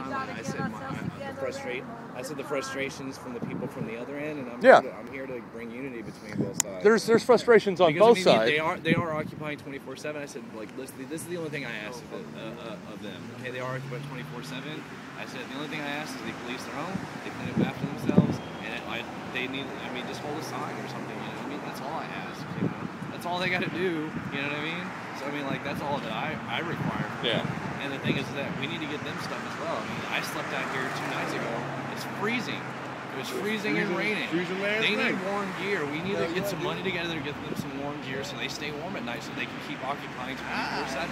time, I said the frustrations from the people from the other end, and I'm here to bring unity between both sides. There's frustrations on both sides. They are occupying 24/7. I said, like, listen, this is the only thing I asked of them. Okay, they are occupying 24/7. I said the only thing I asked is they police their home, they clean up after themselves, and they need. I mean, just hold a sign or something. You know, I mean, that's all I ask. You know, that's all they got to do. You know what I mean? So I mean, like, that's all that I require. Yeah. And the thing is that we need to get them stuff as well. I mean, I slept out here 2 nights ago. It's freezing. It was freezing and raining. They need warm gear. We need to get some money together to get them some warm gear so they stay warm at night so they can keep occupying 24/7.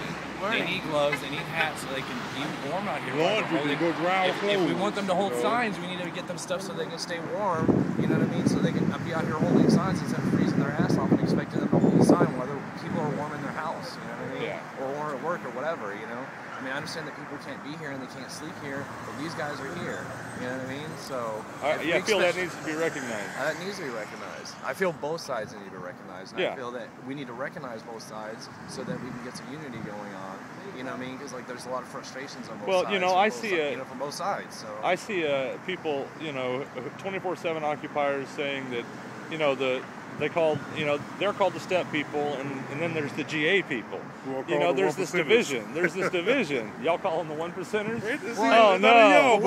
They need gloves, they need hats so they can be warm out here. If we want them to hold signs, we need to get them stuff so they can stay warm. You know what I mean? So they can be out here holding signs instead of freezing their ass off and expecting them to hold a sign while people are warm in their house. You know what I mean? Yeah. Or warm at work or whatever. You know? I mean, I understand that people can't be here and they can't sleep here, but these guys are here. You know what I mean? So I feel that needs to be recognized. That needs to be recognized. I feel both sides need to be recognized. And Yeah. I feel that we need to recognize both sides so that we can get some unity going on. You know what I mean? Because like there's a lot of frustrations on both sides. Well, you know, I see from both sides. So I see people, you know, 24/7 occupiers saying that, you know, they're called the step people, and then there's the GA people. You know, there's this division. Y'all call them the 1%ers? Oh no!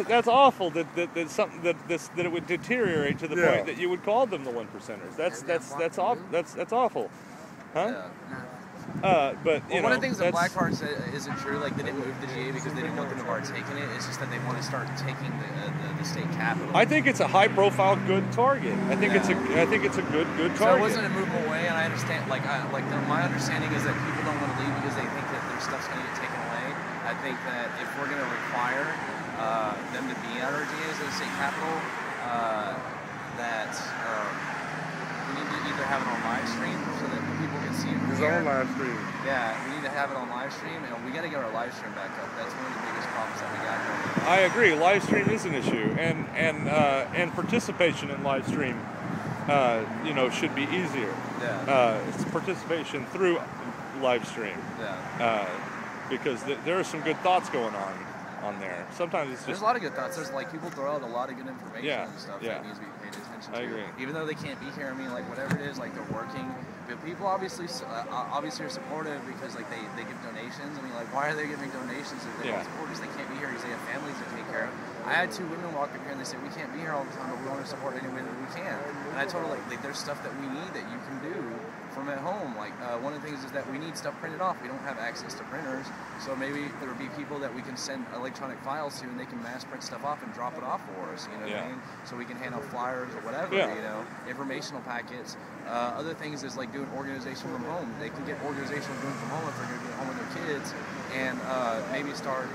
That's awful. That it would deteriorate to the point that you would call them the 1%ers. That's awful, huh? Yeah. But one of the things that Blackheart said isn't true. Like, they didn't move the GA because they didn't want them to partake in it. It's just that they want to start taking the state capital. I think it's a high-profile, good target. I think it's a good target. So it wasn't a move away, and I understand. My understanding is that people don't want to leave because they think that their stuff's going to get taken away. I think that if we're going to require them to be at our GAs at the state capital, we need to either have it on live stream so that people can see it. It's on live stream. Yeah, we need to have it on live stream, and we got to get our live stream back up. That's one of the biggest problems that we got here. I agree. Live stream is an issue, and participation in live stream, should be easier. Yeah. It's participation through live stream. Yeah. Because there are some good thoughts going on there. Sometimes it's just... There's a lot of good thoughts. There's people throw out a lot of good information and stuff that needs to be paid attention to. I agree. Even though they can't be here, I mean, like, whatever it is, like, they're working. But people obviously are supportive because, like, they give donations. I mean, like, why are they giving donations if they don't support us? They can't be here because they have families to take care of. I had 2 women walk up here and they said, we can't be here all the time, but we want to support any way that we can. And I told her, like, there's stuff that we need that you can do from at home. Like, one of the things is that we need stuff printed off. We don't have access to printers, so maybe there would be people that we can send electronic files to and they can mass print stuff off and drop it off for us, you know what I mean? So we can hand out flyers or whatever, you know, informational packets. Other things is like doing organization from home. They can get organization doing from home if they're going to get home with their kids, and maybe start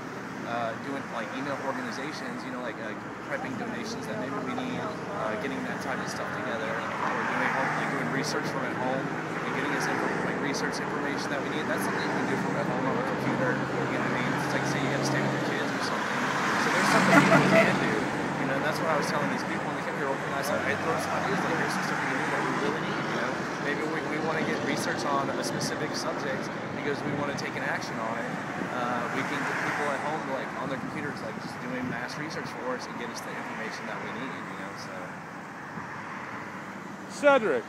doing like email organizations, you know, like prepping donations that maybe we need, getting that type of stuff together, or doing research from at home and getting us research information that we need. That's something you can do from at home on a computer. You know what I mean? It's like, say you got to stay with your kids or something. So there's something people can do. You know, and that's what I was telling these people when they came here. I said, hey, throw some ideas. Like, here's some stuff we can do that we really need. You know, maybe we want to get research on a specific subject because we want to take an action on it. We can get people at home to, like, on their computers, like, just doing mass research for us and get us the information that we need. You know, so. Cedric,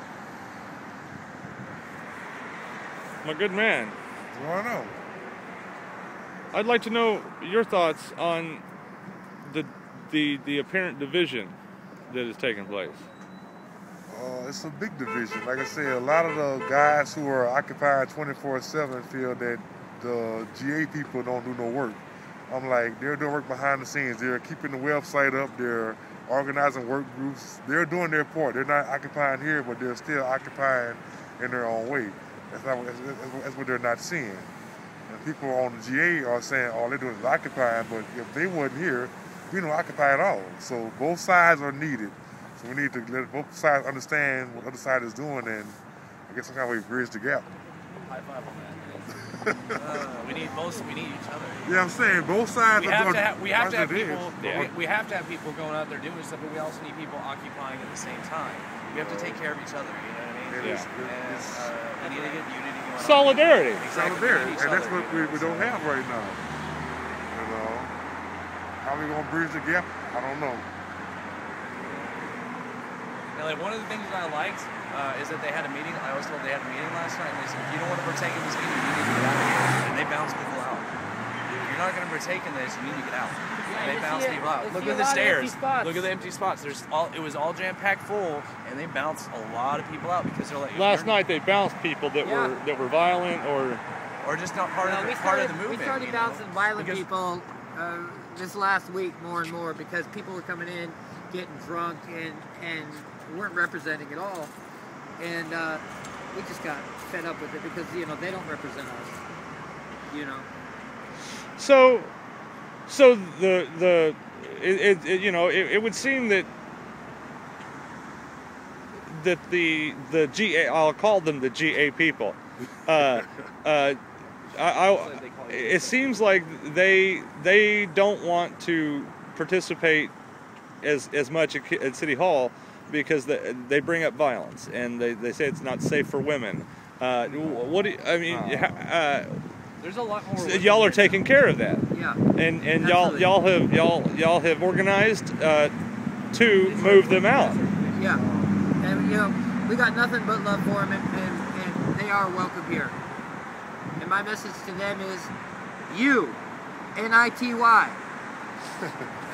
my good man. What's going on? I'd like to know your thoughts on the apparent division that is taking place. It's a big division. Like I said, a lot of the guys who are occupying 24/7 feel that the GA people don't do no work. I'm like, they're doing work behind the scenes. They're keeping the website up. They're organizing work groups. They're doing their part. They're not occupying here, but they're still occupying in their own way. That's what they're not seeing. And people on the GA are saying all they're doing is occupying, but if they wasn't here, we don't occupy at all. So both sides are needed. So we need to let both sides understand what the other side is doing, and I guess some kind of way bridge the gap. High five on that. We need each other. Yeah, I'm saying both sides. We have to have people. We have to have people going out there doing stuff, but we also need people occupying at the same time. We have to take care of each other. You know what I mean? We need to get unity going on. Solidarity. Solidarity, and that's what we don't have right now. You know. How we gonna bridge the gap? I don't know. And like one of the things that I liked is that they had a meeting. I was told they had a meeting last night, and they said, if you don't want to partake in this meeting, you need to get out of here. And they bounced people out. If you're not going to partake in this, you need to get out. And they bounced people out. Look at the stairs. Look at the empty spots. It was all jam-packed full, and they bounced a lot of people out because they're like. Last night they bounced people that were violent or just not part of the movement. We started bouncing violent people this last week more and more because people were coming in, getting drunk, and weren't representing at all. And we just got fed up with it because they don't represent us. So it would seem that the GA, I'll call them the GA people. It seems like they don't want to participate as much at City Hall because they bring up violence and they say it's not safe for women. What do you, I mean? There's a lot more. Y'all are taking care of that. Yeah. And y'all have organized to move them out. Yeah. And we got nothing but love for them, and they are welcome here. And my message to them is, you, N-I-T-Y.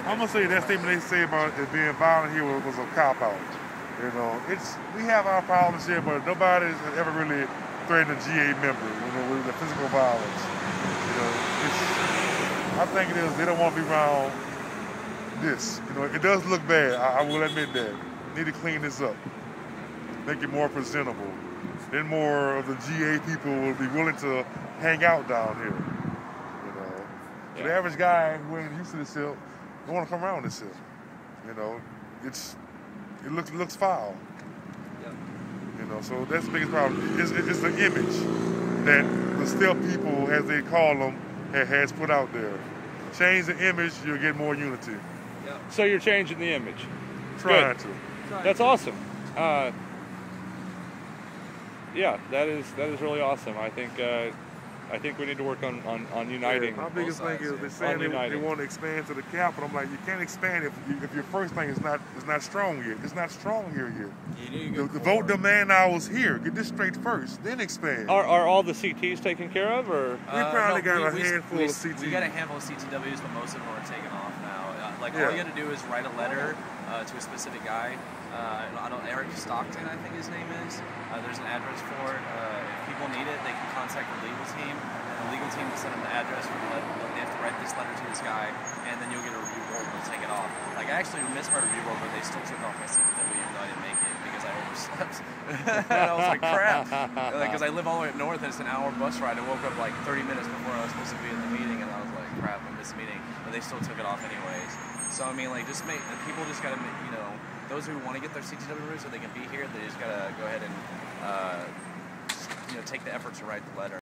I'm gonna say that statement they say about it being violent here was a cop out. We have our problems here, but nobody has ever really threatened a GA member with the physical violence. I think it is. They don't want to be around this. It does look bad. I will admit that. Need to clean this up, make it more presentable. Then more of the GA people will be willing to hang out down here. Yeah. The average guy who ain't used to this hill don't want to come around this hill. It looks foul. Yeah. So that's the biggest problem. It's the image that the stealth people, as they call them, has put out there. Change the image, you'll get more unity. Yeah. So you're changing the image. Trying to. That's awesome. Yeah, that is really awesome. I think we need to work on uniting. Yeah, my biggest thing is they're saying they want to expand to the Capitol. I'm like, you can't expand if your first thing is not strong yet. It's not strong here yet. The vote demand now is here. Get this straight first, then expand. Are all the CTs taken care of, or we probably got a handful of CTs? We got a handful of CTWs, but most of them are taken off now. All you got to do is write a letter to a specific guy. Eric Stockton, I think his name is. There's an address for it. If people need it, they can contact the legal team, and the legal team will send them the address for the letter. They have to write this letter to this guy, and then you'll get a review board and they'll take it off. I actually missed my review board, but they still took off my CTW even though I didn't make it because I overslept. And I was like, crap. Because I live all the way up north, and it's an hour bus ride. I woke up like 30 minutes before I was supposed to be in the meeting, and I was like, crap, I missed the meeting. But they still took it off anyways. So I mean, people just gotta, those who want to get their CTW route so they can be here, they just gotta go ahead and take the effort to write the letter.